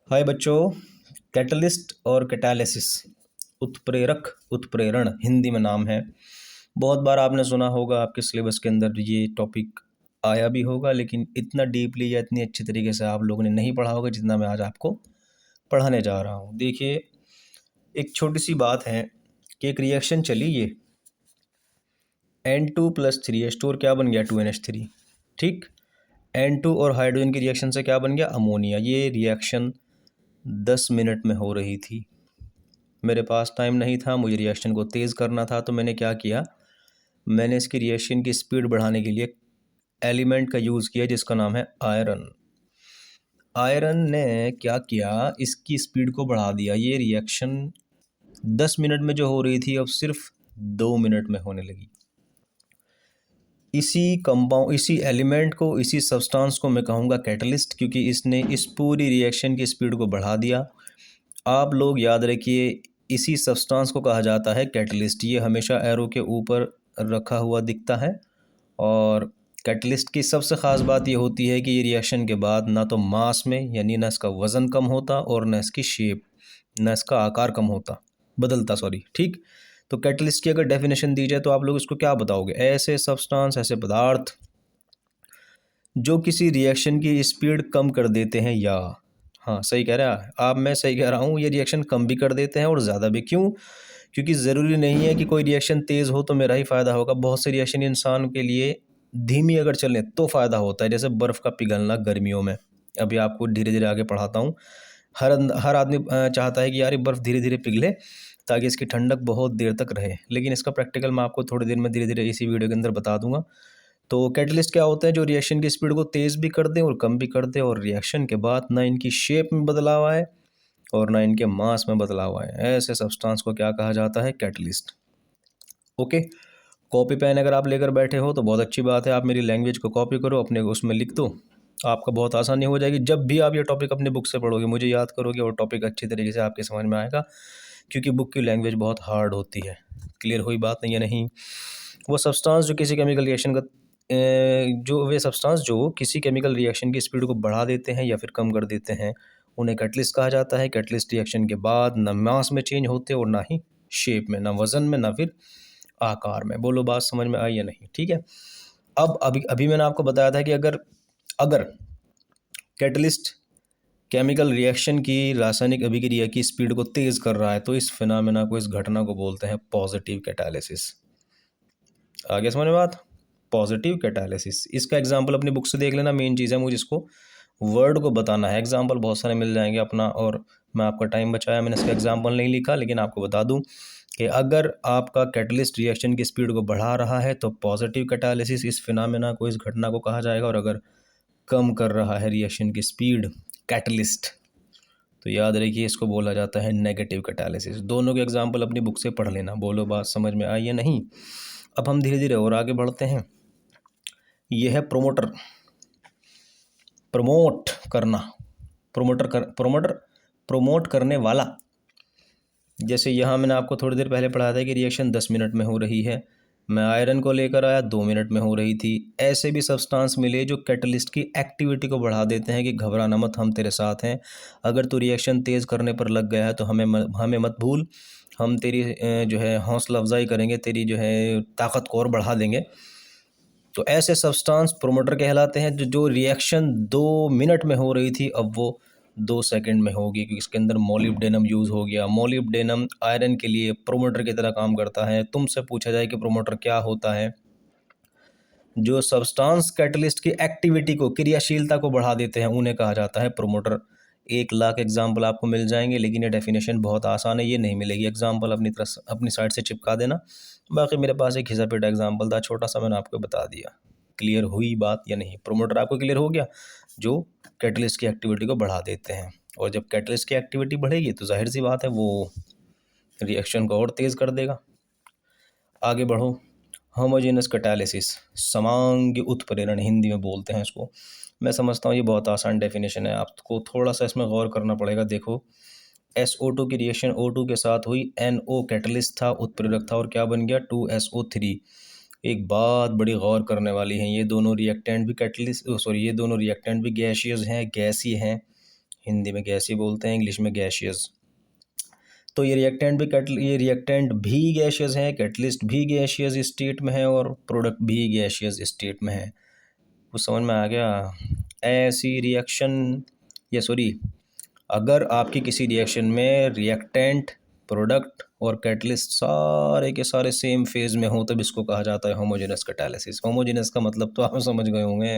हाय बच्चों। कैटलिस्ट और कैटालिसिस, उत्प्रेरक उत्प्रेरण हिंदी में नाम है। बहुत बार आपने सुना होगा, आपके सिलेबस के अंदर ये टॉपिक आया भी होगा, लेकिन इतना डीपली या इतनी अच्छी तरीके से आप लोगों ने नहीं पढ़ा होगा जितना मैं आज आपको पढ़ाने जा रहा हूँ। देखिए, एक छोटी सी बात है कि एक रिएक्शन चली, ये N2+3 स्टोर क्या बन गया 2NH3, ठीक। N2 और हाइड्रोजन की रिएक्शन से क्या बन गया, अमोनिया। ये रिएक्शन 10 मिनट में हो रही थी। मेरे पास टाइम नहीं था, मुझे रिएक्शन को तेज़ करना था, तो मैंने क्या किया, मैंने इसकी रिएक्शन की स्पीड बढ़ाने के लिए एलिमेंट का यूज़ किया जिसका नाम है आयरन। आयरन ने क्या किया, इसकी स्पीड को बढ़ा दिया। ये रिएक्शन 10 मिनट में जो हो रही थी अब सिर्फ 2 मिनट में होने लगी। इसी कंपाउंड, इसी एलिमेंट को, इसी सब्सटेंस को मैं कहूँगा कैटलिस्ट, क्योंकि इसने इस पूरी रिएक्शन की स्पीड को बढ़ा दिया। आप लोग याद रखिए, इसी सब्सटेंस को कहा जाता है कैटलिस्ट। ये हमेशा एरो के ऊपर रखा हुआ दिखता है। और कैटलिस्ट की सबसे ख़ास बात ये होती है कि ये रिएक्शन के बाद ना तो मास में, यानी ना इसका वज़न कम होता, और ना इसकी शेप, ना इसका आकार कम होता, बदलता, सॉरी, ठीक। तो कैटलिस्ट की अगर डेफिनेशन दी जाए तो आप लोग इसको क्या बताओगे, ऐसे सब्सटेंस, ऐसे पदार्थ जो किसी रिएक्शन की स्पीड कम कर देते हैं, या हाँ सही कह रहे हैं आप, मैं सही कह रहा हूँ, ये रिएक्शन कम भी कर देते हैं और ज़्यादा भी। क्यों? क्योंकि ज़रूरी नहीं है कि कोई रिएक्शन तेज़ हो तो मेरा ही फ़ायदा होगा। बहुत से रिएक्शन इंसान के लिए धीमी अगर चलें तो फ़ायदा होता है, जैसे बर्फ़ का पिघलना गर्मियों में। अभी आपको धीरे धीरे आगे पढ़ाता हूँ। हर आदमी चाहता है कि यार ये बर्फ़ धीरे धीरे पिघले ताकि इसकी ठंडक बहुत देर तक रहे, लेकिन इसका प्रैक्टिकल मैं आपको थोड़ी देर में धीरे धीरे इसी वीडियो के अंदर बता दूंगा। तो कैटलिस्ट क्या होता है, जो रिएक्शन की स्पीड को तेज़ भी कर दे और कम भी कर दे, और रिएक्शन के बाद ना इनकी शेप में बदलाव आए और ना इनके मास में बदलाव आए, ऐसे सब्सटेंस को क्या कहा जाता है, कैटलिस्ट। ओके, कॉपी पेन अगर आप लेकर बैठे हो तो बहुत अच्छी बात है, आप मेरी लैंग्वेज को कॉपी करो, अपने उसमें लिख दो, आपका बहुत आसानी हो जाएगी। जब भी आप ये टॉपिक अपने बुक से पढ़ोगे, मुझे याद करोगे, और टॉपिक अच्छी तरीके से आपके समझ में आएगा, क्योंकि बुक की लैंग्वेज बहुत हार्ड होती है। क्लियर हुई बात नहीं है? नहीं, वो सब्सटेंस जो किसी केमिकल रिएक्शन का जो वे सब्सटेंस जो किसी केमिकल रिएक्शन की स्पीड को बढ़ा देते हैं या फिर कम कर देते हैं, उन्हें कैटलिस्ट कहा जाता है। कैटलिस्ट रिएक्शन के बाद ना मास में चेंज होते और ना ही शेप में, ना वज़न में, ना फिर आकार में। बोलो बात समझ में आई या नहीं? ठीक है। अब अभी अभी मैंने आपको बताया था कि अगर अगर कैटलिस्ट केमिकल रिएक्शन की, रासायनिक अभिक्रिया की स्पीड को तेज़ कर रहा है, तो इस फिनोमेना को, इस घटना को बोलते हैं पॉजिटिव कैटालिसिस। आगे समझ में बात? पॉजिटिव कैटालिसिस, इसका एग्जांपल अपनी बुक से देख लेना। मेन चीज़ है, मुझे इसको वर्ड को बताना है। एग्जांपल बहुत सारे मिल जाएंगे अपना, और मैं आपका टाइम बचाया, मैंने इसका एग्जांपल नहीं लिखा, लेकिन आपको बता दूं कि अगर आपका कैटलिस्ट रिएक्शन की स्पीड को बढ़ा रहा है तो पॉजिटिव कैटालिसिस, इस फिनोमेना को, इस घटना को कहा जाएगा। और अगर कम कर रहा है रिएक्शन की स्पीड कैटलिस्ट, तो याद रखिए इसको बोला जाता है नेगेटिव कैटालिसिस। दोनों के एग्जाम्पल अपनी बुक से पढ़ लेना। बोलो बात समझ में आई या नहीं? अब हम धीरे धीरे और आगे बढ़ते हैं। यह है प्रोमोटर, प्रमोट करना, प्रोमोट करने वाला। जैसे यहाँ मैंने आपको थोड़ी देर पहले पढ़ाया था कि रिएक्शन 10 मिनट में हो रही है, मैं आयरन को लेकर आया, 2 मिनट में हो रही थी। ऐसे भी सब्सटेंस मिले जो कैटलिस्ट की एक्टिविटी को बढ़ा देते हैं कि घबराना मत, हम तेरे साथ हैं। अगर तू रिएक्शन तेज़ करने पर लग गया है तो हमें मत भूल, हम तेरी जो है हौसला अफजाई करेंगे, तेरी जो है ताकत को और बढ़ा देंगे। तो ऐसे सब्सटेंस प्रोमोटर कहलाते हैं। जो रिएक्शन 2 मिनट में हो रही थी, अब वो 2 सेकंड में होगी, क्योंकि इसके अंदर मोलिब्डेनम यूज़ हो गया। मोलिब्डेनम आयरन के लिए प्रोमोटर की तरह काम करता है। तुमसे पूछा जाए कि प्रोमोटर क्या होता है, जो सब्सटेंस कैटलिस्ट की एक्टिविटी को, क्रियाशीलता को बढ़ा देते हैं, उन्हें कहा जाता है प्रोमोटर। 1 लाख एग्जाम्पल आपको मिल जाएंगे, लेकिन ये डेफिनेशन बहुत आसान है, ये नहीं मिलेगी। एग्जाम्पल अपनी साइड से चिपका देना। बाकी मेरे पास एक घिसा पिटा एग्जाम्पल था छोटा सा, मैंने आपको बता दिया। क्लियर हुई बात या नहीं? प्रोमोटर आपको क्लियर हो गया, जो कैटलिस्ट की एक्टिविटी को बढ़ा देते हैं। और जब कैटलिस्ट की एक्टिविटी बढ़ेगी तो जाहिर सी बात है वो रिएक्शन को और तेज़ कर देगा। आगे बढ़ो। होमोजेनस कैटालिसिस, समांगी उत्प्रेरण हिंदी में बोलते हैं इसको। मैं समझता हूँ ये बहुत आसान डेफिनेशन है, आपको थोड़ा सा इसमें गौर करना पड़ेगा। देखो, SO2 की रिएक्शन O2 के साथ हुई, NO कैटलिस्ट था, उत्प्रेरक था, और क्या बन गया, 2SO3। एक बात बड़ी गौर करने वाली है, ये दोनों रिएक्टेंट भी कैटलिस्ट, सॉरी, ये दोनों रिएक्टेंट भी गैसियस हैं, गैसीय हैं। हिंदी में गैस ही बोलते हैं, इंग्लिश में गैशियस। तो ये रिएक्टेंट भी गैशियस है, कैटलिस्ट भी गैशियस स्टेट में है और प्रोडक्ट भी गैशियस स्टेट में है। वो समझ में आ गया? ऐसी रिएक्शन, या सॉरी, अगर आपकी किसी रिएक्शन में रिएक्टेंट, प्रोडक्ट और कैटलिस्ट सारे के सारे सेम फेज में हो तब इसको कहा जाता है होमोजेनस कैटालिसिस। होमोजेनस का मतलब तो आप समझ गए होंगे,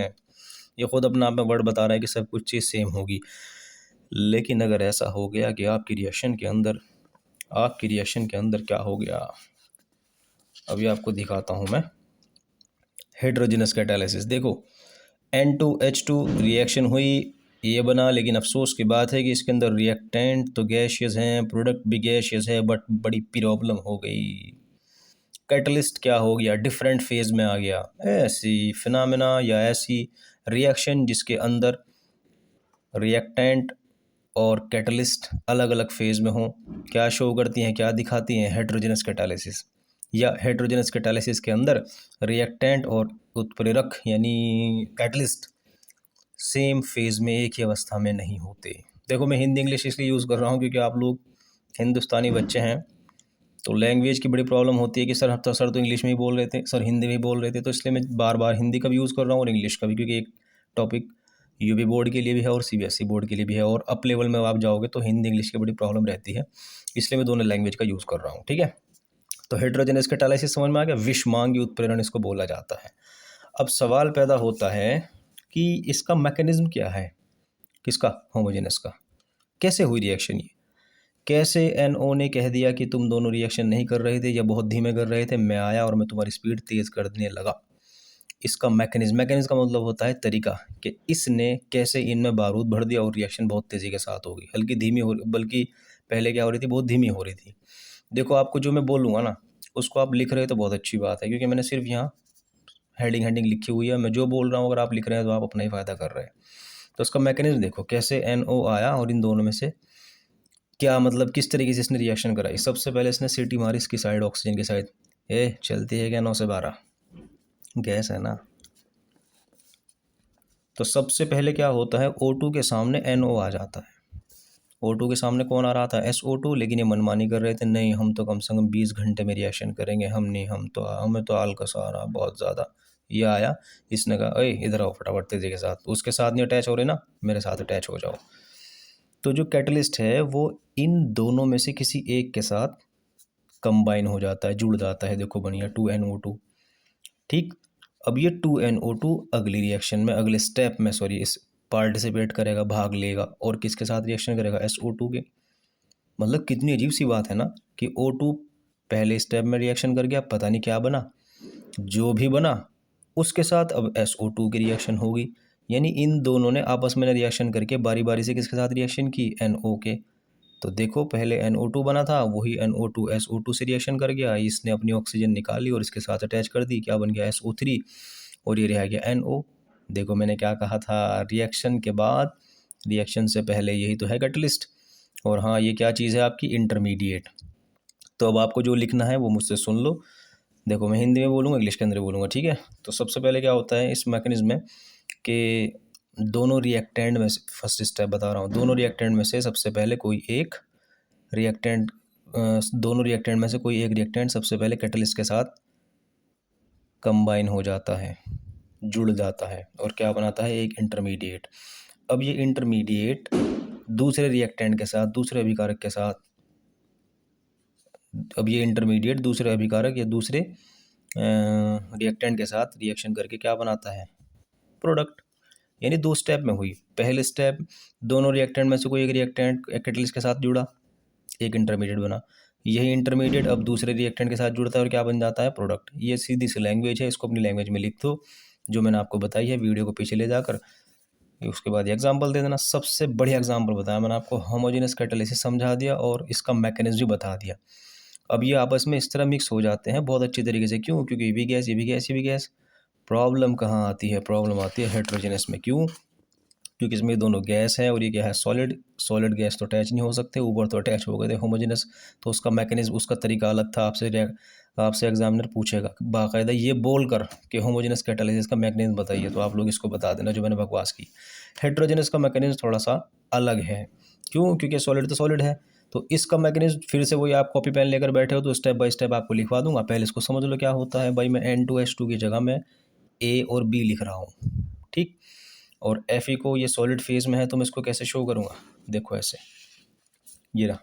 ये खुद अपना आप में वर्ड बता रहा है कि सब कुछ चीज़ सेम होगी। लेकिन अगर ऐसा हो गया कि आपकी रिएक्शन के अंदर क्या हो गया, अभी आपको दिखाता हूँ मैं। हेट्रोजेनस कैटालिसिस देखो, N2H2 रिएक्शन हुई, ये बना, लेकिन अफसोस की बात है कि इसके अंदर रिएक्टेंट तो गैशियस हैं, प्रोडक्ट भी गैशियस है, बट बड़ी प्रॉब्लम हो गई। कैटलिस्ट क्या हो गया, डिफरेंट फेज में आ गया। ऐसी फिनोमेना या ऐसी रिएक्शन जिसके अंदर रिएक्टेंट और कैटलिस्ट अलग अलग फेज में हों, क्या शो करती हैं, क्या दिखाती हैं? Heterogeneous catalysis. या हेट्रोजेनस कैटालिसिस के अंदर रिएक्टेंट और उत्प्रेरक यानी कैटलिस्ट सेम फेज में, एक ही अवस्था में नहीं होते। देखो मैं हिंदी इंग्लिश इसलिए यूज़ कर रहा हूँ क्योंकि आप लोग हिंदुस्तानी बच्चे हैं, तो लैंग्वेज की बड़ी प्रॉब्लम होती है कि सर तो इंग्लिश में ही बोल रहे थे, सर हिंदी में ही बोल रहे थे, तो इसलिए मैं बार बार हिंदी का भी यूज़ कर रहा हूँ और इंग्लिश का भी, क्योंकि एक टॉपिक यूपी बोर्ड के लिए भी है और सीबीएसई बोर्ड के लिए भी है, और अप लेवल में आप जाओगे तो हिंदी इंग्लिश की बड़ी प्रॉब्लम रहती है, इसलिए मैं दोनों लैंग्वेज का यूज़ कर रहा हूँ। ठीक है, तो हेट्रोजेनस कैटालिसिस समझ में आ गया, विषमांगी उत्प्रेरण इसको बोला जाता है। अब सवाल पैदा होता है कि इसका मैकेनिज्म क्या है, किसका? होमोजेनस का। कैसे हुई रिएक्शन ये? कैसे NO ने कह दिया कि तुम दोनों रिएक्शन नहीं कर रहे थे या बहुत धीमे कर रहे थे, मैं आया और मैं तुम्हारी स्पीड तेज़ कर देने लगा? इसका मैकेनिज्म का मतलब होता है तरीका, कि इसने कैसे इनमें बारूद भर दिया और रिएक्शन बहुत तेज़ी के साथ हो गई। हल्की धीमी हो, बल्कि पहले क्या हो रही थी, बहुत धीमी हो रही थी। देखो आपको जो मैं बोलूँगा ना, उसको आप लिख रहे हो तो बहुत अच्छी बात है, क्योंकि मैंने सिर्फ यहाँ हेडिंग लिखी हुई है। मैं जो बोल रहा हूँ अगर आप लिख रहे हैं तो आप अपना ही फ़ायदा कर रहे हैं। तो उसका मैकेनिज्म देखो, कैसे NO आया और इन दोनों में से क्या, मतलब किस तरीके से इसने रिएक्शन कराई। सबसे पहले इसने सीटी मारी इसकी साइड, ऑक्सीजन की साइड। चलती है क्या 9 से 12, गैस है ना। तो सबसे पहले क्या होता है, O2 के सामने NO आ जाता है। O2 के सामने कौन आ रहा था? SO2। लेकिन ये मनमानी कर रहे थे, नहीं हम तो कम से कम 20 घंटे में रिएक्शन करेंगे, हमें तो आलकस आ रहा बहुत ज़्यादा। ये आया, इसने कहा अरे इधर आओ फटाफट तेज़ी के साथ, उसके साथ नहीं अटैच हो रहे ना, मेरे साथ अटैच हो जाओ। तो जो कैटलिस्ट है वो इन दोनों में से किसी एक के साथ कंबाइन हो जाता है, जुड़ जाता है। देखो बढ़िया, 2NO2। ठीक, अब ये 2NO2 अगली रिएक्शन में, अगले स्टेप में सॉरी, इस पार्टिसिपेट करेगा, भाग लेगा, और किसके साथ रिएक्शन करेगा? SO2 के। मतलब कितनी अजीब सी बात है ना, कि O2 पहले स्टेप में रिएक्शन कर गया, पता नहीं क्या बना, जो भी बना उसके साथ अब SO2 की रिएक्शन होगी। यानी इन दोनों ने आपस में रिएक्शन करके बारी बारी से किसके साथ रिएक्शन की? NO के। तो देखो पहले NO2 बना था, वही NO2 SO2 से रिएक्शन कर गया, इसने अपनी ऑक्सीजन निकाली और इसके साथ अटैच कर दी, क्या बन गया? SO3। और ये रह गया NO। देखो मैंने क्या कहा था, रिएक्शन के बाद, रिएक्शन से पहले यही तो है कैटलिस्ट। और हाँ, ये क्या चीज़ है आपकी? इंटरमीडिएट। तो अब आपको जो लिखना है वो मुझसे सुन लो। देखो मैं हिंदी में बोलूँगा, इंग्लिश के अंदर बोलूँगा, ठीक है। तो सबसे पहले क्या होता है इस मैकेनिज्म में, कि दोनों रिएक्टेंट में से, फर्स्ट स्टेप बता रहा हूँ, दोनों रिएक्टेंट में से सबसे पहले कोई एक रिएक्टेंट, दोनों रिएक्टेंट में से कोई एक रिएक्टेंट सबसे पहले कैटलिस्ट के साथ कंबाइन हो जाता है, जुड़ जाता है, और क्या बनाता है? एक इंटरमीडिएट। अब ये इंटरमीडिएट दूसरे रिएक्टेंट के साथ, दूसरे अभिकारक के साथ, अब ये इंटरमीडिएट दूसरे अभिकारक या दूसरे रिएक्टेंट के साथ रिएक्शन करके क्या बनाता है? प्रोडक्ट। यानी दो स्टेप में हुई। पहले स्टेप, दोनों रिएक्टेंट में से कोई एक रिएक्टेंट कैटलिस्ट के साथ जुड़ा, एक इंटरमीडिएट बना। यही इंटरमीडिएट अब दूसरे रिएक्टेंट के साथ जुड़ता है और क्या बन जाता है? प्रोडक्ट। ये सीधी सी लैंग्वेज है, इसको अपनी लैंग्वेज में लिख दो जो मैंने आपको बताई है, वीडियो को पीछे ले जाकर। उसके बाद एग्जाम्पल दे देना। सबसे बढ़िया एग्जाम्पल बताया मैंने आपको, होमोजेनस कैटालिसिस समझा दिया और इसका मैकेनिज्म भी बता दिया। अब ये आपस में इस तरह मिक्स हो जाते हैं बहुत अच्छी तरीके से। क्यों? क्योंकि ये भी गैस, ये भी गैस, ये भी गैस। प्रॉब्लम कहाँ आती है? प्रॉब्लम आती है हेट्रोजेनस में। क्यों? क्योंकि इसमें दोनों गैस है और ये क्या है? सॉलिड। सॉलिड गैस तो अटैच नहीं हो सकते, ऊपर तो अटैच हो गए थे होमोजेनस। तो उसका मैकेनिज्म, उसका तरीका अलग था। आपसे एग्जामिनर पूछेगा बाकायदा ये बोल कर कि होमोजेनस कैटालिसिस का मैकेनिज्म बताइए, तो आप लोग इसको बता देना जो मैंने बकवास की। हेट्रोजेनस का मैकेनिज्म थोड़ा सा अलग है। क्यों? क्योंकि सॉलिड तो सॉलिड है। तो इसका मैकेनिज्म फिर से वही, आप कॉपी पेन लेकर बैठे हो तो स्टेप बाय स्टेप आपको लिखवा दूंगा। पहले इसको समझ लो क्या होता है। भाई मैं N2H2 की जगह में A और B लिख रहा हूँ, ठीक। और Fe को, ये सॉलिड फेज में है तो मैं इसको कैसे शो करूँगा, देखो ऐसे, ये रहा,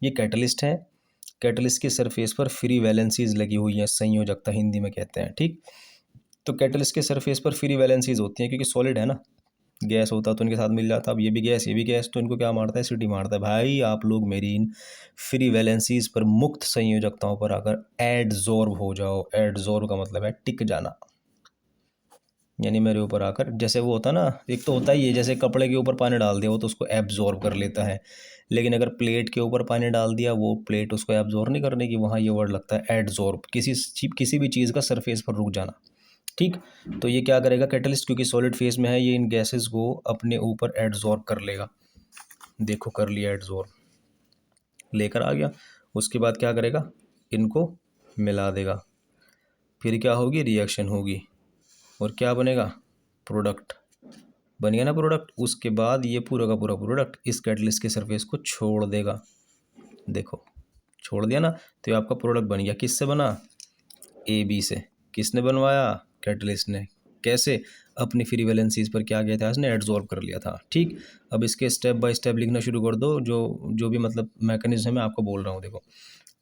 ये कैटलिस्ट है। कैटलिस्ट की सरफेस पर फ्री वैलेंसीज लगी हुई हैं, संयोजकता हिंदी में कहते हैं, ठीक। तो कैटलिस्ट के सरफेस पर फ्री वैलेंसीज होती हैं क्योंकि सॉलिड है ना, गैस होता तो इनके साथ मिल जाता। अब ये भी गैस, ये भी गैस, तो इनको क्या मारता है, सिटी मारता है। भाई आप लोग मेरी इन फ्री वैलेंसीज पर, मुक्त संयोजकताओं पर आकर एडजॉर्ब हो जाओ। एडजॉर्ब का मतलब है टिक जाना, यानी मेरे ऊपर आकर, जैसे वो होता ना, एक तो होता ही है जैसे कपड़े के ऊपर पानी डाल दिया वो तो उसको एब्जॉर्ब कर लेता है, लेकिन अगर प्लेट के ऊपर पानी डाल दिया वो प्लेट उसको एब्जॉर्ब नहीं करने की, वहाँ ये वर्ड लगता है एडजॉर्ब, किसी भी चीज़ का सरफेस पर रुक जाना, ठीक। तो ये क्या करेगा कैटलिस्ट, क्योंकि सॉलिड फेज में है, ये इन गैसेस को अपने ऊपर एडजॉर्ब कर लेगा। देखो कर लिया एडजॉर्ब, लेकर आ गया। उसके बाद क्या करेगा, इनको मिला देगा, फिर क्या होगी, रिएक्शन होगी, और क्या बनेगा, प्रोडक्ट बन गया ना प्रोडक्ट। उसके बाद ये पूरा का पूरा प्रोडक्ट इस कैटलिस्ट के सरफेस को छोड़ देगा। देखो छोड़ दिया ना, तो ये आपका प्रोडक्ट बन गया। किससे बना, AB से। किसने बनवाया, कैटलिस्ट ने। कैसे, अपनी फ्री वैलेंसीज पर क्या किया था इसने, एडजॉर्ब कर लिया था, ठीक। अब इसके स्टेप बाय स्टेप लिखना शुरू कर दो, जो जो भी मतलब मैकेनिज्म है मैं आपको बोल रहा हूँ। देखो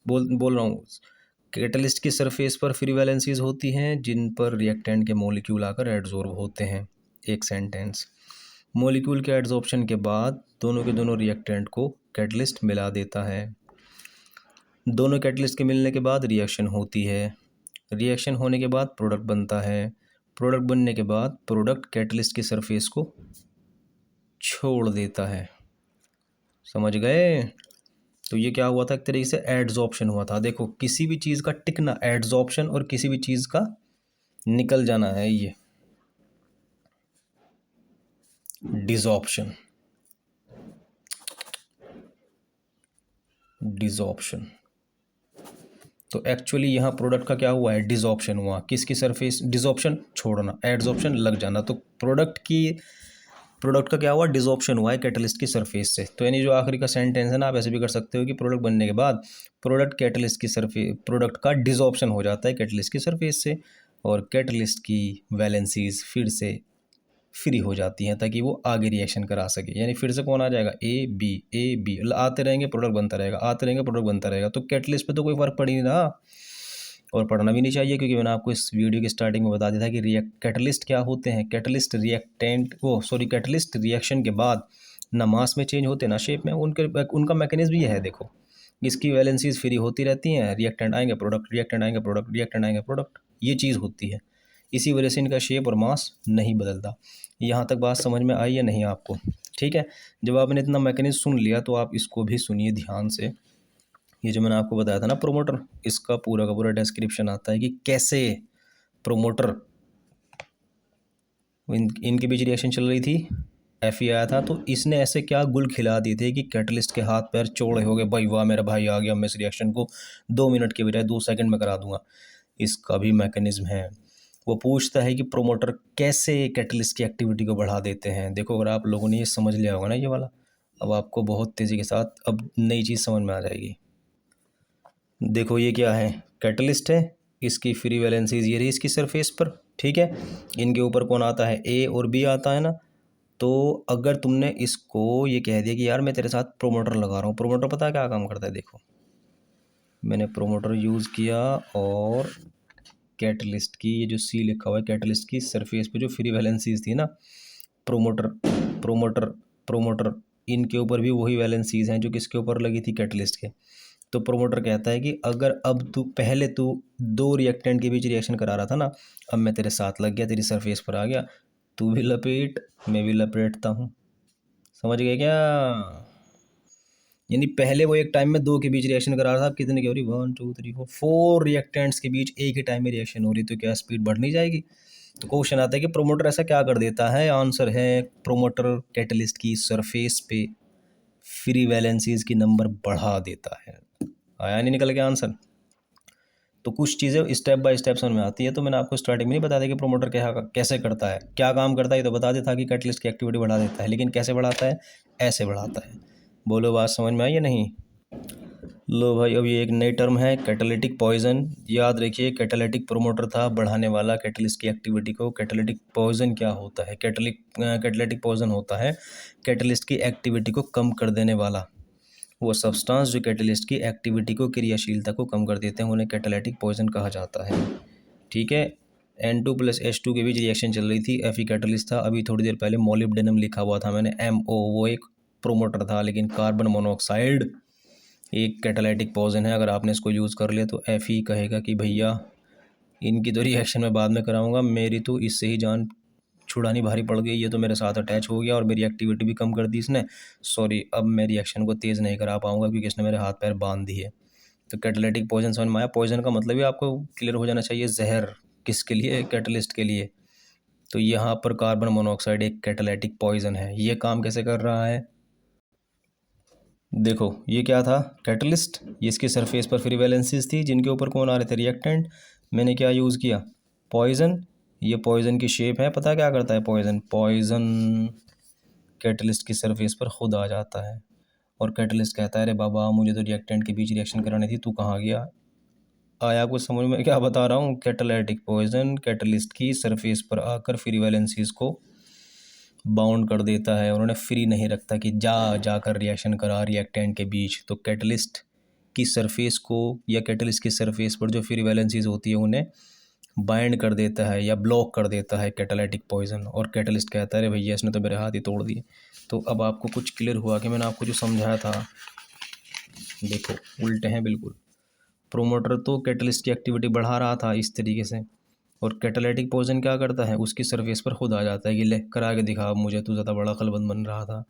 बोल रहा हूँ, कैटलिस्ट की सरफेस पर फ्री वैलेंसीज होती हैं जिन पर रिएक्टेंट के मॉलिक्यूल आकर एडजॉर्ब होते हैं। एक सेंटेंस, मॉलिक्यूल के एडजॉर्प्शन के बाद दोनों के दोनों रिएक्टेंट को कैटलिस्ट मिला देता है। दोनों कैटलिस्ट के मिलने के बाद रिएक्शन होती है। रिएक्शन होने के बाद प्रोडक्ट बनता है। प्रोडक्ट बनने के बाद प्रोडक्ट कैटलिस्ट की सरफेस को छोड़ देता है। समझ गए। तो ये क्या हुआ था, एक तरीके से एडजॉर्प्शन हुआ था। देखो किसी भी चीज़ का टिकना एडजॉर्प्शन, और किसी भी चीज़ का निकल जाना है ये डिजॉर्प्शन। डिजॉर्प्शन, तो एक्चुअली यहाँ प्रोडक्ट का क्या हुआ है, डिजॉर्प्शन हुआ। किसकी सरफेस, डिजॉर्प्शन छोड़ना, एडजॉर्प्शन लग जाना। तो प्रोडक्ट का क्या हुआ, डिजॉर्प्शन हुआ है कैटलिस्ट की सरफेस से। तो यानी जो आखिरी का सेंटेंस है ना, आप ऐसे भी कर सकते हो कि प्रोडक्ट बनने के बाद प्रोडक्ट कैटलिस्ट की सरफेस, प्रोडक्ट का डिजॉर्प्शन हो जाता है कैटलिस्ट की सरफेस से, और कैटलिस्ट की वैलेंसीज फिर से फ्री हो जाती हैं ताकि वो आगे रिएक्शन करा सके। यानी फिर से कौन आ जाएगा, A B आते रहेंगे, प्रोडक्ट बनता रहेगा, आते रहेंगे, प्रोडक्ट बनता रहेगा। तो कैटलिस्ट पे तो कोई फर्क पड़ ही नहीं रहा, और पढ़ना भी नहीं चाहिए, क्योंकि मैंने आपको इस वीडियो की स्टार्टिंग में बता दिया था कि कैटलिस्ट क्या होते हैं। कैटलिस्ट कैटलिस्ट रिएक्शन के बाद ना मास में चेंज होते ना शेप में, उनका मैकेनिज्म ये है। देखो इसकी वैलेंसीज फ्री होती रहती हैं, रिएक्टेंट आएंगे प्रोडक्ट, रिएक्टेंट आएंगे प्रोडक्ट, रिएक्टेंट आएंगे प्रोडक्ट, ये चीज़ होती है। इसी वजह से इनका शेप और मास नहीं बदलता। यहाँ तक बात समझ में आई या नहीं आपको, ठीक है। जब आपने इतना मैकेनिज्म सुन लिया तो आप इसको भी सुनिए ध्यान से। ये जो मैंने आपको बताया था ना प्रोमोटर, इसका पूरा का पूरा डिस्क्रिप्शन आता है कि कैसे प्रोमोटर, इनके बीच रिएक्शन चल रही थी, Fe आया था, तो इसने ऐसे क्या गुल खिला दिए थे कि कैटलिस्ट के हाथ पैर चौड़े हो गए। भाई वाह मेरा भाई आ गया, मैं इस रिएक्शन को 2 मिनट के बजाय 2 सेकंड में करा दूंगा। इसका भी मैकेनिज्म है। वो पूछता है कि प्रोमोटर कैसे कैटलिस्ट की एक्टिविटी को बढ़ा देते हैं। देखो अगर आप लोगों ने ये समझ लिया होगा ना ये वाला, अब आपको बहुत तेज़ी के साथ अब नई चीज़ समझ में आ जाएगी। देखो ये क्या है, कैटलिस्ट है, इसकी फ्री वैलेंसीज ये रही इसकी सरफेस पर, ठीक है। इनके ऊपर कौन आता है, A और B आता है ना। तो अगर तुमने इसको ये कह दिया कि यार मैं तेरे साथ प्रोमोटर लगा रहा हूँ, प्रोमोटर पता है क्या काम करता है। देखो मैंने प्रोमोटर यूज़ किया, और कैटलिस्ट की ये जो C लिखा हुआ है, कैटलिस्ट की सरफेस पे जो फ्री वैलेंसीज थी ना, प्रोमोटर प्रोमोटर प्रोमोटर, इनके ऊपर भी वही वैलेंसीज हैं जो किसके ऊपर लगी थी, कैटलिस्ट के। तो प्रोमोटर कहता है कि अगर अब तू 2 रिएक्टेंट के बीच रिएक्शन करा रहा था ना, अब मैं तेरे साथ लग गया, तेरी सरफेस पर आ गया, तू भी लपेट मैं भी लपेटता हूँ। समझ गए क्या। यानी पहले वो एक टाइम में 2 के बीच रिएक्शन करा रहा था, अब कितने की हो रही, 1 2 3 4 रिएक्टेंट्स के बीच एक ही टाइम में रिएक्शन हो रही, तो क्या स्पीड बढ़ नहीं जाएगी। तो क्वेश्चन आता है कि प्रोमोटर ऐसा क्या कर देता है। आंसर है प्रोमोटर कैटलिस्ट की सरफेस पे फ्री वैलेंसीज की नंबर बढ़ा देता है। आया नहीं निकल गया आंसर। तो कुछ चीज़ें स्टेप बाय स्टेप समझ में आती है। तो मैंने आपको स्टार्टिंग में नहीं बता दिया कि प्रोमोटर क्या कैसे करता है, क्या काम करता है, ये तो बता देता कि कैटलिस्ट की एक्टिविटी बढ़ा देता है, लेकिन कैसे बढ़ाता है, ऐसे बढ़ाता है। बोलो बात समझ में आई या नहीं? लो भाई, अब ये एक नई टर्म है कैटालिटिक पॉइजन। याद रखिए, कैटालिटिक प्रोमोटर था बढ़ाने वाला कैटलिस्ट की एक्टिविटी को। कैटालिटिक पॉइजन क्या होता है? कैटालिटिक पॉइजन होता है कैटलिस्ट की एक्टिविटी को कम कर देने वाला वो सब्सटेंस जो कैटलिस्ट की एक्टिविटी को, क्रियाशीलता को कम कर देते हैं, उन्हें कैटालिटिक पॉइजन कहा जाता है। ठीक है। N2+H2 के बीच रिएक्शन चल रही थी, Fe कैटलिस्ट था। अभी थोड़ी देर पहले मोलिब्डेनम लिखा हुआ था मैंने, MO, वो एक प्रोमोटर था, लेकिन कार्बन मोनोऑक्साइड एक कैटालिटिक पॉइजन है। अगर आपने इसको यूज़ कर लिया तो Fe कहेगा कि भैया इनकी तो रिएक्शन मैं बाद में कराऊंगा, मेरी तो इससे ही जान छुड़ानी भारी पड़ गई, ये तो मेरे साथ अटैच हो गया और मेरी एक्टिविटी भी कम कर दी इसने। सॉरी, अब मैं रिएक्शन को तेज़ नहीं करा पाऊंगा क्योंकि इसने मेरे हाथ पैर बांध दिए। तो कैटालिटिक पॉइजन समझ में आया? पॉइजन का मतलब ही आपको क्लियर हो जाना चाहिए, जहर। किसके लिए? कैटलिस्ट के लिए। तो यहाँ पर कार्बन मोनोऑक्साइड एक कैटालिटिक पॉइजन है। ये काम कैसे कर रहा है? देखो, ये क्या था? कैटलिस्ट। ये इसकी सरफेस पर फ्री वैलेंसीज थी जिनके ऊपर कौन आ रहे थे? रिएक्टेंट। मैंने क्या यूज़ किया? पॉइजन। ये पॉइजन की शेप है, पता क्या करता है पॉइजन? पॉइजन कैटलिस्ट की सरफेस पर खुद आ जाता है और कैटलिस्ट कहता है अरे बाबा, मुझे तो रिएक्टेंट के बीच रिएक्शन करानी थी, तू कहाँ गया? आया कुछ समझ में क्या बता रहा हूँ? कैटालिटिक पॉइजन कैटलिस्ट की सरफेस पर आकर फ्री वैलेंसीज को बाउंड कर देता है, उन्होंने फ्री नहीं रखता कि जाकर रिएक्शन करा रिएक्टेंट के बीच। तो कैटलिस्ट की सरफेस को या कैटलिस्ट की सरफेस पर जो फ्री वैलेंसीज होती है उन्हें बाइंड कर देता है या ब्लॉक कर देता है कैटालिटिक पॉइजन। और कैटलिस्ट कहता है अरे भैया, इसने तो मेरे हाथ ही तोड़ दिए। तो अब आपको कुछ क्लियर हुआ कि मैंने आपको जो समझाया था? देखो, उल्टे हैं बिल्कुल। प्रोमोटर तो कैटलिस्ट की एक्टिविटी बढ़ा रहा था इस तरीके से, और कैटालिटिक पॉइजन क्या करता है? उसकी सरफेस पर खुद आ जाता है कि ले करा के दिखा, मुझे तू ज़्यादा बड़ा अक्लमंद बन रहा था।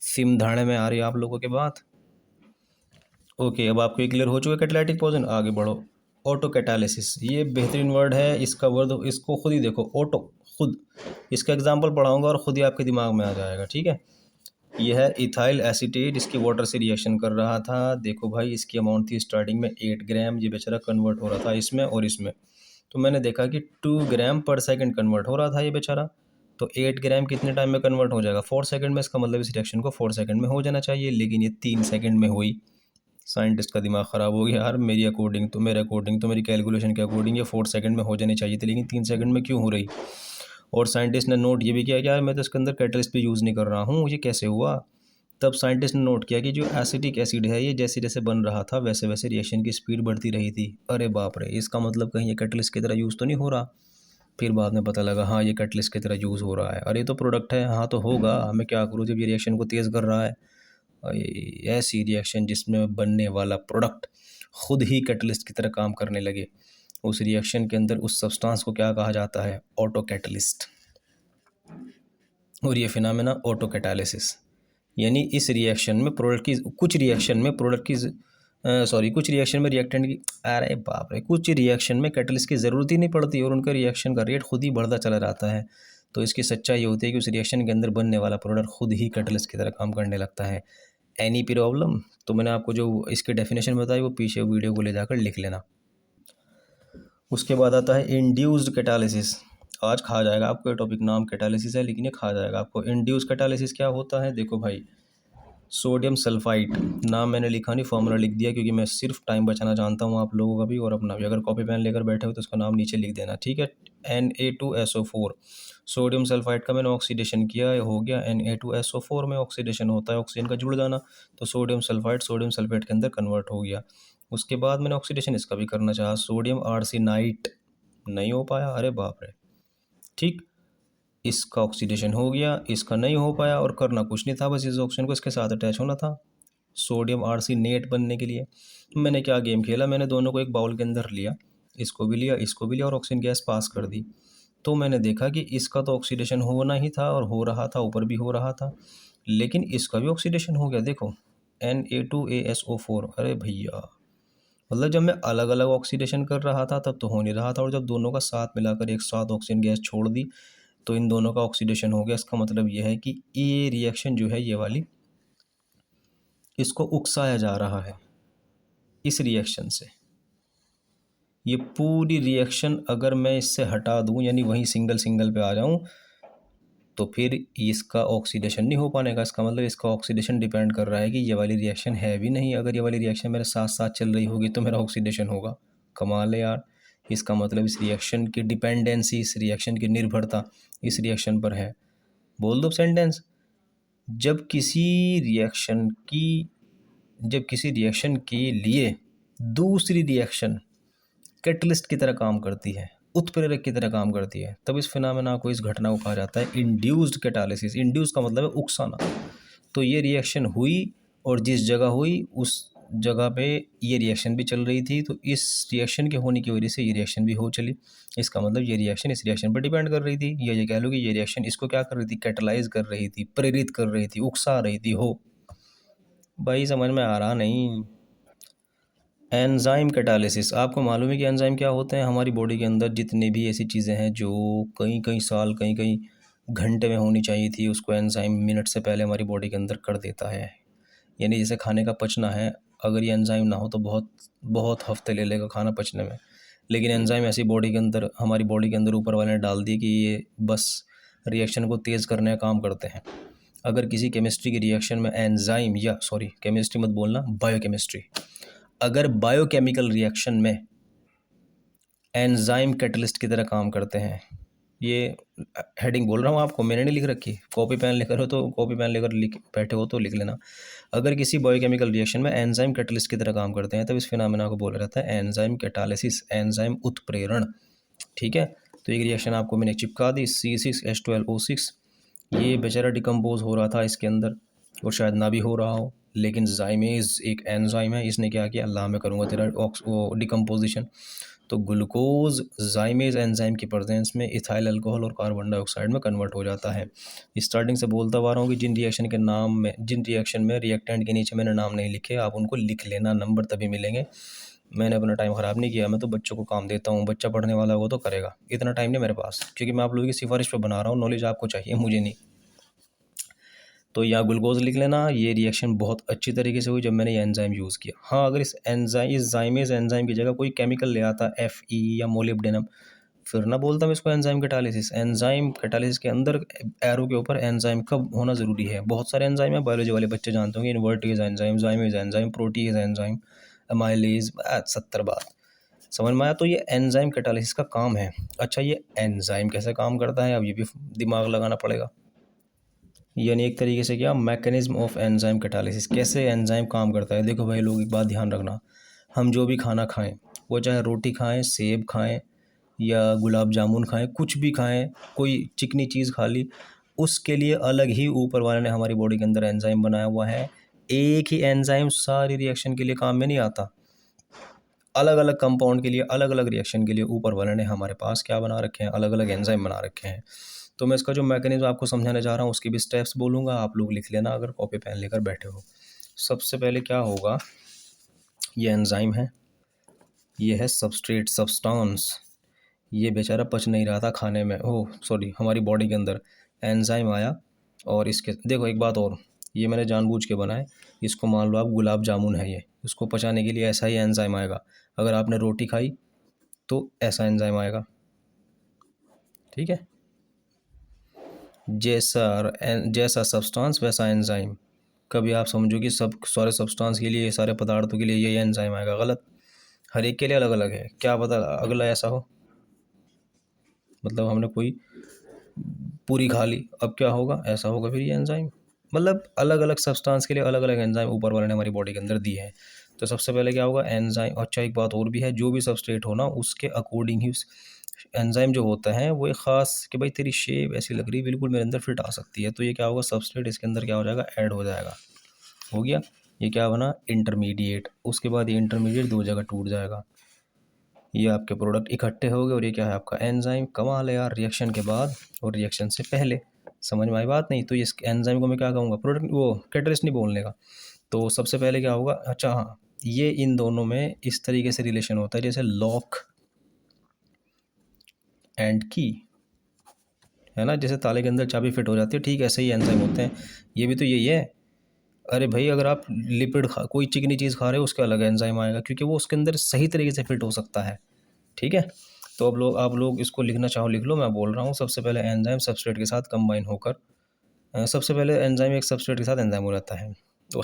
सिम धाड़े में आ रही है आप लोगों के बात? ओके, अब आपको ये क्लियर हो चुका है कैटालिटिक पॉइजन। आगे बढ़ो। ऑटो कैटालिसिस, ये बेहतरीन वर्ड है। इसका वर्ड इसको खुद ही देखो, ऑटो, खुद। इसका एग्जाम्पल पढ़ाऊंगा और खुद ही आपके दिमाग में आ जाएगा। ठीक है। यह है इथाइल एसीटेट, इसकी वाटर से रिएक्शन कर रहा था। देखो भाई, इसकी अमाउंट थी स्टार्टिंग में 8 ग्राम, ये बेचारा कन्वर्ट हो रहा था इसमें और इसमें। तो मैंने देखा कि 2 ग्राम/सेकंड कन्वर्ट हो रहा था ये बेचारा। तो 8 ग्राम कितने टाइम में कन्वर्ट हो जाएगा? 4 सेकंड में। इसका मतलब इस रिएक्शन को 4 सेकंड में हो जाना चाहिए, लेकिन ये 3 सेकंड में हुई। साइंटिस्ट का दिमाग ख़राब हो गया यार। मेरे अकॉर्डिंग तो मेरी कैलकुलेशन के अकॉर्डिंग ये 4 सेकंड में हो जानी चाहिए थी, लेकिन 3 सेकंड में क्यों हो रही? और साइंटिस्ट ने नोट ये भी किया कि यार मैं तो इसके अंदर कैटलिस्ट भी यूज़ नहीं कर रहा हूँ, ये कैसे हुआ? तब साइंटिस्ट ने नोट किया कि जो एसिटिक एसिड है, ये जैसे जैसे बन रहा था वैसे वैसे रिएक्शन की स्पीड बढ़ती रही थी। अरे बाप रे, इसका मतलब कहीं ये कैटलिस्ट की तरह यूज़ तो नहीं हो रहा? फिर बाद में पता लगा हाँ, ये कैटलिस्ट की तरह यूज़ हो रहा है। अरे ये तो प्रोडक्ट है, हाँ तो होगा, मैं क्या करूँ जब ये रिएक्शन को तेज़ कर रहा है। ऐसी रिएक्शन जिसमें बनने वाला प्रोडक्ट खुद ही कैटलिस्ट की तरह काम करने लगे, उस रिएक्शन के अंदर उस सब्सटेंस को क्या कहा जाता है? Auto catalyst. और ये फिनोमेना ऑटो कैटालिसिस, यानी इस रिएक्शन में प्रोडक्ट की, कुछ रिएक्शन में प्रोडक्ट की, कुछ रिएक्शन में रिएक्टेंट की, अरे बाप रे, कुछ रिएक्शन में कैटलिस्ट की ज़रूरत ही नहीं पड़ती और उनका रिएक्शन का रेट खुद ही बढ़ता चला जाता है। तो इसकी सच्चाई ये होती है कि उस रिएक्शन के अंदर बनने वाला प्रोडक्ट खुद ही कैटलिस्ट की तरह काम करने लगता है। Any problem? तो मैंने आपको जो इसकी डेफिनेशन बताई वो पीछे वीडियो को ले जाकर लिख लेना। उसके बाद आता है इंड्यूस्ड कैटालिसिस। आज खा जाएगा आपको ये टॉपिक, नाम कैटालिसिस है लेकिन ये खा जाएगा आपको। इंड्यूस कैटालिसिस क्या होता है? देखो भाई, सोडियम सल्फाइड, नाम मैंने लिखा नहीं, फॉर्मूला लिख दिया क्योंकि मैं सिर्फ टाइम बचाना जानता हूँ आप लोगों का भी और अपना भी। अगर कॉपी पेन लेकर बैठे हो तो उसका नाम नीचे लिख देना, ठीक है। Na2SO4, सोडियम सल्फाइड का मैंने ऑक्सीडेशन किया, हो गया Na2SO4 में ऑक्सीडेशन होता है, ऑक्सीजन का जुड़ जाना। तो सोडियम सल्फाइड सोडियम सल्फेट के अंदर कन्वर्ट हो गया। उसके बाद मैंने ऑक्सीडेशन इसका भी करना चाहा, सोडियम आर्सेनाइट, नहीं हो पाया, अरे बाप रे। ठीक, इसका ऑक्सीडेशन हो गया, इसका नहीं हो पाया और करना कुछ नहीं था, बस इस ऑक्सीजन को इसके साथ अटैच होना था सोडियम आर्सेनेट बनने के लिए। मैंने क्या गेम खेला, मैंने दोनों को एक बाउल के अंदर लिया, इसको भी लिया, इसको भी लिया और ऑक्सीजन गैस पास कर दी। तो मैंने देखा कि इसका तो ऑक्सीडेशन होना ही था और हो रहा था, ऊपर भी हो रहा था, लेकिन इसका भी ऑक्सीडेशन हो गया। देखो, Na2ASO4, अरे भैया, मतलब जब मैं अलग अलग ऑक्सीडेशन कर रहा था तब तो हो नहीं रहा था, और जब दोनों का साथ मिलाकर एक साथ ऑक्सीजन गैस छोड़ दी तो इन दोनों का ऑक्सीडेशन हो गया। इसका मतलब यह है कि ये रिएक्शन जो है, ये वाली, इसको उकसाया जा रहा है इस रिएक्शन से। ये पूरी रिएक्शन अगर मैं इससे हटा दूं, यानी वहीं सिंगल सिंगल पे आ जाऊं, तो फिर इसका ऑक्सीडेशन नहीं हो पाने का। इसका मतलब इसका ऑक्सीडेशन डिपेंड कर रहा है कि ये वाली रिएक्शन है भी नहीं। अगर ये वाली रिएक्शन मेरे साथ साथ चल रही होगी तो मेरा ऑक्सीडेशन होगा। कमाल है यार। इसका मतलब इस रिएक्शन की डिपेंडेंसी, इस रिएक्शन की निर्भरता इस रिएक्शन पर है। बोल दो सेंटेंस। जब किसी रिएक्शन की जब किसी रिएक्शन के लिए दूसरी रिएक्शन कैटलिस्ट की तरह काम करती है, उत्प्रेरक की तरह काम करती है, तब इस फिनोमेना को, इस घटना को कहा जाता है इंड्यूस्ड कैटालिसिस। इंड्यूस का मतलब है उकसाना। तो ये रिएक्शन हुई और जिस जगह हुई उस जगह पे ये रिएक्शन भी चल रही थी, तो इस रिएक्शन के होने की वजह से ये रिएक्शन भी हो चली। इसका मतलब ये रिएक्शन इस रिएक्शन पर डिपेंड कर रही थी, या ये कह लो कि ये रिएक्शन इसको क्या कर रही थी, कैटलाइज कर रही थी, प्रेरित कर रही थी, उकसा रही थी। हो भाई, समझ में आ रहा नहीं? Enzyme catalysis. आपको मालूम है कि एंजाइम क्या होते हैं? हमारी बॉडी के अंदर जितनी भी ऐसी चीज़ें हैं जो कई कई साल, कई कई घंटे में होनी चाहिए थी, उसको एंजाइम मिनट से पहले हमारी बॉडी के अंदर कर देता है। यानी जैसे खाने का पचना है, अगर ये एंजाइम ना हो तो बहुत बहुत हफ्ते ले लेगा खाना पचने में। लेकिन एंजाइम ऐसी बॉडी के अंदर, हमारी बॉडी के अंदर ऊपर वाले ने डाल दी कि ये बस रिएक्शन को तेज़ करने का काम करते हैं। अगर किसी केमिस्ट्री की रिएक्शन में एंजाइम, या सॉरी केमिस्ट्री मत बोलना, बायोकेमिस्ट्री, अगर बायोकेमिकल रिएक्शन में एंजाइम कैटलिस्ट की तरह काम करते हैं, ये हेडिंग बोल रहा हूँ आपको, मैंने नहीं लिख रखी। कॉपी पेन लेकर हो तो कॉपी पेन लेकर लिख बैठे हो तो लिख लेना। अगर किसी बायोकेमिकल रिएक्शन में एंजाइम कैटलिस्ट की तरह काम करते हैं, तब इस फिनोमेना को बोला जाता है एंजाइम कैटालिसिस, एंजाइम उत्प्रेरण। ठीक है, तो एक रिएक्शन आपको मैंने चिपका दी, C6H12O6। ये बेचारा डिकम्पोज हो रहा था इसके अंदर, और शायद ना भी हो रहा हो, लेकिन जाइमेज एक एंजाइम है, इसने क्या किया, अल्लाह मैं करूँगा तेरा डिकम्पोजिशन। तो ग्लूकोज जाइमेज एंजाइम की प्रेजेंस में इथाइल अल्कोहल और कार्बन डाइऑक्साइड में कन्वर्ट हो जाता है। स्टार्टिंग से बोलता आ रहा हूँ कि जिन रिएक्शन के नाम में, जिन रिएक्शन में रिएक्टेंट के नीचे मैंने नाम नहीं लिखे, आप उनको लिख लेना, नंबर तभी मिलेंगे। मैंने अपना टाइम ख़राब नहीं किया, मैं तो बच्चों को काम देता हूँ। बच्चा पढ़ने वाला वो तो करेगा, इतना टाइम नहीं मेरे पास, क्योंकि मैं आप लोगों की सिफारिश पर बना रहा हूँ। नॉलेज आपको चाहिए, मुझे नहीं। तो यहाँ ग्लूकोज लिख लेना। ये रिएक्शन बहुत अच्छी तरीके से हुई जब मैंने ये एंजाइम यूज़ किया। हाँ, अगर इस जाइमेज एंजाइम की जगह कोई केमिकल ले आता, Fe या मोलिब्डेनम, फिर ना बोलता मैं इसको एंजाइम कैटालिसिस। एंजाइम कैटालिसिस के अंदर एरो के ऊपर एंजाइम कब होना ज़रूरी है? बहुत सारे एंजाइम है, बायोलॉजी वाले बच्चे जानते होंगे, invertase enzyme, जाइमेज enzyme, proteases enzyme, amylase, 70 बात समझ में आया? तो ये एंजाइम कैटालिसिस का काम है। अच्छा, ये एंजाइम कैसे काम करता है, अब ये भी दिमाग लगाना पड़ेगा। यानी एक तरीके से क्या, मैकेनिज्म ऑफ एंजाइम कैटालिसिस, कैसे एंजाइम काम करता है। देखो भाई लोग, एक बात ध्यान रखना, हम जो भी खाना खाएं, वो चाहे रोटी खाएं, सेब खाएं या गुलाब जामुन खाएं, कुछ भी खाएं, कोई चिकनी चीज़ खा ली, उसके लिए अलग ही ऊपर वाले ने हमारी बॉडी के अंदर एंजाइम बनाया हुआ है। एक ही एंजाइम सारी रिएक्शन के लिए काम में नहीं आता। अलग अलग कंपाउंड के लिए, अलग अलग रिएक्शन के लिए ऊपर वाले ने हमारे पास क्या बना रखे हैं, अलग अलग एंजाइम बना रखे हैं। तो मैं इसका जो मैकेनिज्म आपको समझाने जा रहा हूँ उसकी भी स्टेप्स बोलूँगा, आप लोग लिख लेना अगर कॉपी पेन लेकर बैठे हो। सबसे पहले क्या होगा, ये एंजाइम है, ये है सबस्ट्रेट सब्सटेंस। ये बेचारा पच नहीं रहा था खाने में, ओह सॉरी, हमारी बॉडी के अंदर एंजाइम आया। और इसके देखो एक बात और, ये मैंने जानबूझ के बनाए। इसको मान लो आप गुलाब जामुन है, ये इसको पचाने के लिए ऐसा ही एंजाइम आएगा। अगर आपने रोटी खाई तो ऐसा एंजाइम आएगा। ठीक है, जैसा सब्सटेंस वैसा एंजाइम। कभी आप समझो कि सब सारे सब्सटेंस के लिए, सारे पदार्थों के लिए ये एंजाइम आएगा, गलत। हर एक के लिए अलग अलग है। क्या पता अगला ऐसा हो, मतलब हमने कोई पूरी खा ली, अब क्या होगा, ऐसा होगा फिर ये एंजाइम। मतलब अलग अलग सब्सटेंस के लिए अलग अलग एंजाइम ऊपर वाले ने हमारी बॉडी के अंदर दी है। तो सबसे पहले क्या होगा, एंजाइम। अच्छा, एक बात और भी है, जो भी सबस्ट्रेट हो ना, उसके अकॉर्डिंग ही एंजाइम जो होता है वो एक ख़ास, कि भाई तेरी शेप ऐसी लग रही है, बिल्कुल मेरे अंदर फिट आ सकती है, तो ये क्या होगा, सबस्ट्रेट इसके अंदर क्या हो जाएगा, ऐड हो जाएगा। हो गया, ये क्या बना, इंटरमीडिएट। उसके बाद ये इंटरमीडिएट दो जगह टूट जाएगा, ये आपके प्रोडक्ट इकट्ठे हो गए, और ये क्या है, आपका एंजाइम। कमाल है यार, रिएक्शन के बाद और रिएक्शन से पहले। समझ में आई बात नहीं? तो इस एंजाइम को मैं क्या कहूँगा, प्रोडक्ट, वो कैटलिस्ट नहीं बोलने का। तो सबसे पहले क्या होगा, अच्छा हाँ, ये इन दोनों में इस तरीके से रिलेशन होता है जैसे लॉक एंड की, है ना, जैसे ताले के अंदर चाबी फिट हो जाती है, ठीक ऐसे ही एंजाइम होते हैं। ये भी तो यही है। अरे भाई, अगर आप लिपिड कोई चिकनी चीज़ खा रहे हो, उसका अलग एंजाइम आएगा, क्योंकि वो उसके अंदर सही तरीके से फिट हो सकता है। ठीक है। तो अब आप लोग इसको लिखना चाहो लिख लो, मैं बोल रहा हूँ। सबसे पहले एंजाइम सबस्ट्रेट के साथ कंबाइन होकर सबसे पहले एंजाइम एक सबस्ट्रेट के साथ एंजाइम हो जाता है। तो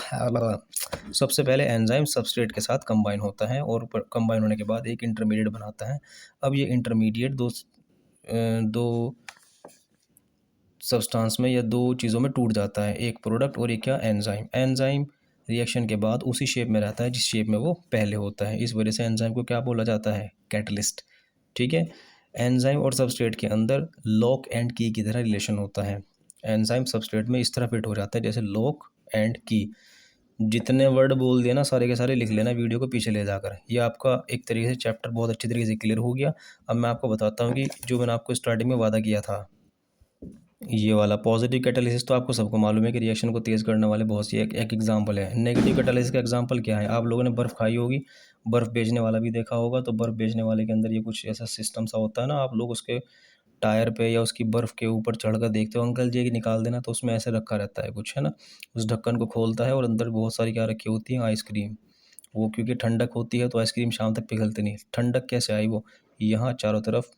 सबसे पहले एंजाइम सबस्ट्रेट के साथ कंबाइन होता है और कंबाइन होने के बाद एक इंटरमीडिएट बनाता है। अब ये इंटरमीडिएट दो सब्सटेंस में या दो चीज़ों में टूट जाता है, एक प्रोडक्ट और एक क्या, एंजाइम। एंजाइम रिएक्शन के बाद उसी शेप में रहता है जिस शेप में वो पहले होता है। इस वजह से एंजाइम को क्या बोला जाता है, कैटलिस्ट। ठीक है। एंजाइम और सबस्ट्रेट के अंदर लॉक एंड की तरह रिलेशन होता है। एंजाइम सबस्ट्रेट में इस तरह फिट हो जाता है जैसे लॉक एंड की। जितने वर्ड बोल दिए ना सारे के सारे लिख लेना वीडियो को पीछे ले जाकर। ये आपका एक तरीके से चैप्टर बहुत अच्छी तरीके से क्लियर हो गया। अब मैं आपको बताता हूँ कि जो मैंने आपको स्टार्टिंग में वादा किया था, ये वाला पॉजिटिव कैटालिसिस तो आपको सबको मालूम है कि रिएक्शन को तेज़ करने वाले बहुत सी एक एग्जांपल है। नेगेटिव कैटालिसिस का एग्जांपल क्या है, आप लोगों ने बर्फ़ खाई होगी, बर्फ़ बेचने वाला भी देखा होगा। तो बर्फ़ बेचने वाले के अंदर ये कुछ ऐसा सिस्टम सा होता है ना, आप लोग उसके टायर पे या उसकी बर्फ़ के ऊपर चढ़कर देखते हो, अंकल जी ये निकाल देना, तो उसमें ऐसे रखा रहता है कुछ, है ना। उस ढक्कन को खोलता है और अंदर बहुत सारी क्या रखी होती है, आइसक्रीम। वो क्योंकि ठंडक होती है तो आइसक्रीम शाम तक पिघलती नहीं। ठंडक कैसे आई, वो यहाँ चारों तरफ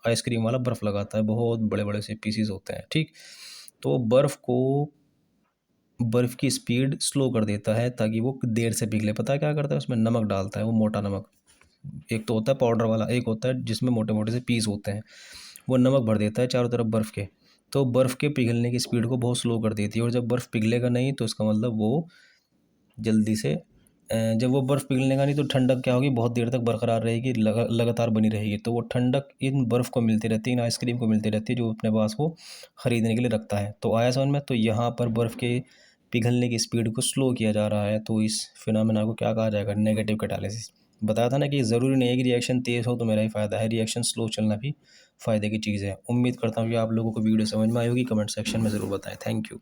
आइसक्रीम वाला बर्फ़ लगाता है, बहुत बड़े बड़े से पीसीज होते हैं। ठीक। तो बर्फ़ की स्पीड स्लो कर देता है ताकि वो देर से पिघले। पता है क्या करता है, उसमें नमक डालता है, वो मोटा नमक। एक तो होता है पाउडर वाला, एक होता है जिसमें मोटे मोटे से पीस होते हैं। वो नमक भर देता है चारों तरफ बर्फ़ के, तो बर्फ़ के पिघलने की स्पीड को बहुत स्लो कर देती है। और जब बर्फ़ पिघलेगा नहीं तो इसका मतलब वो जल्दी से जब वो बर्फ़ पिघलने नहीं तो ठंडक क्या होगी, बहुत देर तक बरकरार रहेगी, लगातार बनी रहेगी। तो वो ठंडक इन बर्फ़ को मिलती रहती है, इन आइसक्रीम को मिलती रहती है जो अपने पास वो ख़रीदने के लिए रखता है। तो आया समझ में। तो यहाँ पर बर्फ़ के पिघलने की स्पीड को स्लो किया जा रहा है, तो इस फिनोमेना को क्या कहा जाएगा, नेगेटिव कैटालिसिस। बताया था ना कि ज़रूरी नहीं है कि रिएक्शन तेज़ हो तो मेरा ही फ़ायदा है, रिएक्शन स्लो चलना भी फ़ायदे की चीज़ है। उम्मीद करता हूँ कि आप लोगों को वीडियो समझ में आई होगी। कमेंट सेक्शन में ज़रूर बताएं। Thank you.